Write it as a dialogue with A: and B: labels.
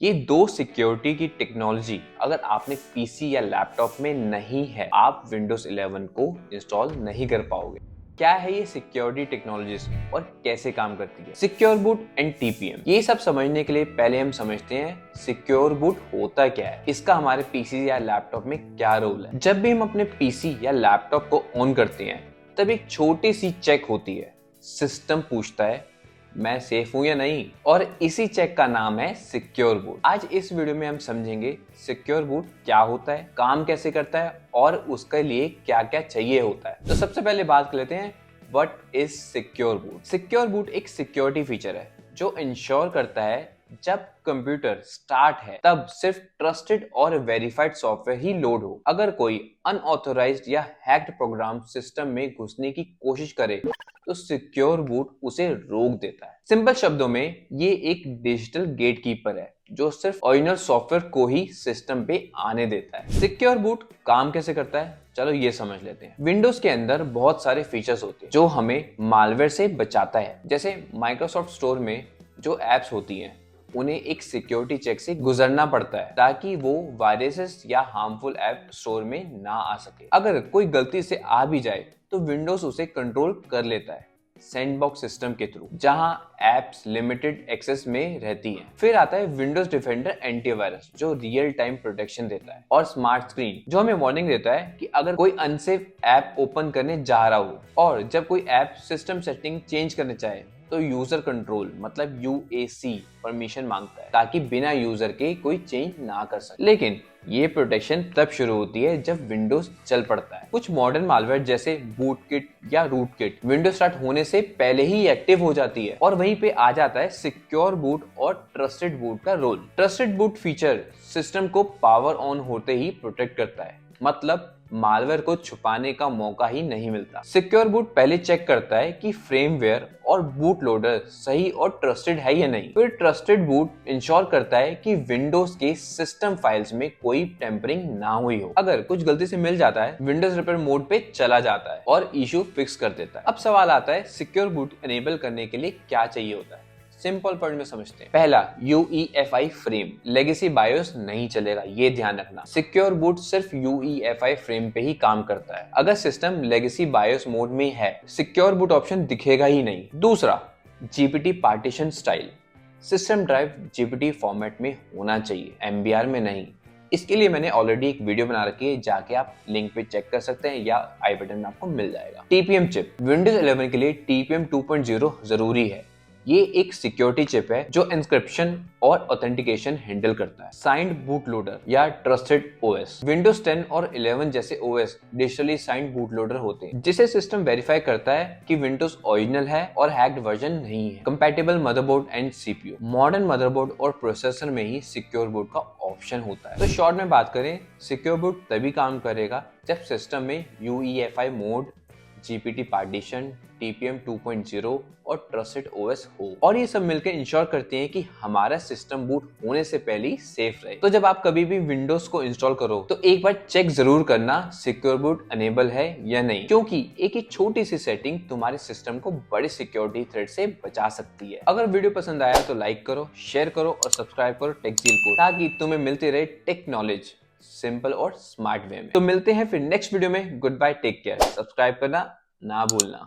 A: ये दो सिक्योरिटी की टेक्नोलॉजी अगर आपने पीसी या लैपटॉप में नहीं है, आप विंडोज 11 को इंस्टॉल नहीं कर पाओगे। क्या है ये सिक्योरिटी टेक्नोलॉजीज और कैसे काम करती है? सिक्योर बूट एंड टीपीएम, ये सब समझने के लिए पहले हम समझते हैं सिक्योर बूट होता क्या है, इसका हमारे पीसी या लैपटॉप में क्या रोल है। जब भी हम अपने पीसी या लैपटॉप को ऑन करते हैं तब एक छोटी सी चेक होती है। सिस्टम पूछता है मैं सेफ हूं या नहीं, और इसी चेक का नाम है सिक्योर बूट। आज इस वीडियो में हम समझेंगे सिक्योर बूट क्या होता है, काम कैसे करता है और उसके लिए क्या क्या चाहिए होता है। तो सबसे पहले बात कर लेते हैं what is secure boot. Secure boot एक सिक्योरिटी फीचर है जो इंश्योर करता है जब कंप्यूटर स्टार्ट है तब सिर्फ ट्रस्टेड और वेरीफाइड सॉफ्टवेयर ही लोड हो। अगर कोई अनऑथोराइज्ड या हैक्ड प्रोग्राम सिस्टम में घुसने की कोशिश करे तो सिक्योर बूट उसे रोक देता है। सिंपल शब्दों में ये एक डिजिटल गेटकीपर है जो सिर्फ ओरिजिनल सॉफ्टवेयर को ही सिस्टम पे आने देता है। सिक्योर बूट काम कैसे करता है, चलो ये समझ लेते हैं। विंडोज के अंदर बहुत सारे फीचर्स होते हैं जो हमें मालवेयर से बचाता है। जैसे माइक्रोसॉफ्ट स्टोर में जो एप्स होती हैं उन्हें एक सिक्योरिटी चेक से गुजरना पड़ता है ताकि वो वायरसेस या हार्मफुल ऐप स्टोर में ना आ सके। अगर कोई गलती से आ भी जाए तो विंडोज उसे कंट्रोल कर लेता है सैंडबॉक्स सिस्टम के थ्रू, जहां एप्स लिमिटेड एक्सेस में रहती हैं। फिर आता है विंडोज डिफेंडर एंटीवायरस जो रियल टाइम प्रोटेक्शन देता है, और स्मार्ट स्क्रीन जो हमें वार्निंग देता है कि अगर कोई अनसेफ ऐप ओपन करने जा रहा हो, और जब कोई ऐप सिस्टम सेटिंग चेंज करने चाहे तो यूजर कंट्रोल मतलब यूएसी परमिशन मांगता है ताकि बिना यूजर के कोई चेंज ना कर सके। लेकिन ये प्रोटेक्शन तब शुरू होती है जब विंडोज चल पड़ता है। कुछ मॉडर्न मालवेयर जैसे बूटकिट या रूटकिट विंडोज स्टार्ट होने से पहले ही एक्टिव हो जाती है, और वहीं पे आ जाता है सिक्योर बूट और ट्रस्टेड बूट का role. Trusted boot feature system को पावर ऑन होते ही प्रोटेक्ट करता है, मतलब मालवेयर को छुपाने का मौका ही नहीं मिलता। सिक्योर बूट पहले चेक करता है कि फ्रेमवेयर और बूट लोडर सही और ट्रस्टेड है या नहीं। फिर ट्रस्टेड बूट इंश्योर करता है कि विंडोज के सिस्टम फाइल्स में कोई टेम्परिंग ना हुई हो। अगर कुछ गलती से मिल जाता है विंडोज रिपेयर मोड पे चला जाता है और इशू फिक्स कर देता है। अब सवाल आता है सिक्योर बूट एनेबल करने के लिए क्या चाहिए होता है। सिंपल पॉइंट में समझते हैं। पहला, UEFI फ्रेम। लेगेसी बायोस नहीं चलेगा, ये ध्यान रखना। सिक्योर बूट सिर्फ UEFI फ्रेम पे ही काम करता है। अगर सिस्टम लेगेसी बायोस मोड में है सिक्योर बूट ऑप्शन दिखेगा ही नहीं। दूसरा, GPT partition style. System drive GPT format में होना चाहिए, MBR में नहीं। इसके लिए मैंने ऑलरेडी एक वीडियो बना रखी है, जाके आप लिंक पे चेक कर सकते हैं या आई बटन में आपको मिल जाएगा। TPM chip. विंडोज 11 के लिए TPM 2.0 जरूरी है। ये एक सिक्योरिटी चिप है जो एन्क्रिप्शन और ऑथेंटिकेशन हैंडल करता है। साइंड बूट लोडर या ट्रस्टेड ओएस। विंडोज 10 और 11 जैसे OS digitally signed boot loader होते हैं जिसे सिस्टम वेरीफाई करता है कि विंडोज ओरिजिनल है और हैक्ड वर्जन नहीं है। Compatible motherboard and CPU. Modern motherboard और प्रोसेसर में ही सिक्योर बूट का ऑप्शन होता है। तो शॉर्ट में बात करें, सिक्योर बूट तभी काम करेगा जब सिस्टम में UEFI mode, GPT partition, TPM 2.0 और ट्रस्टेड OS हो, और ये सब मिलकर इंश्योर करते हैं कि हमारा सिस्टम बूट होने से पहले ही सेफ रहे। तो जब आप कभी भी विंडोज को इंस्टॉल करो तो एक बार चेक जरूर करना सिक्योर बूट अनेबल है या नहीं, क्योंकि एक ही छोटी सी सेटिंग तुम्हारे सिस्टम को बड़ी सिक्योरिटी थ्रेट से बचा सकती है। अगर वीडियो पसंद आया तो लाइक करो, शेयर करो और सब्सक्राइब करो टेकजील को, ताकि तुम्हें मिलती रहे टेक नॉलेज सिंपल और स्मार्ट वे में। तो मिलते हैं फिर नेक्स्ट वीडियो में। Good bye, take care. Subscribe करना ना भूलना।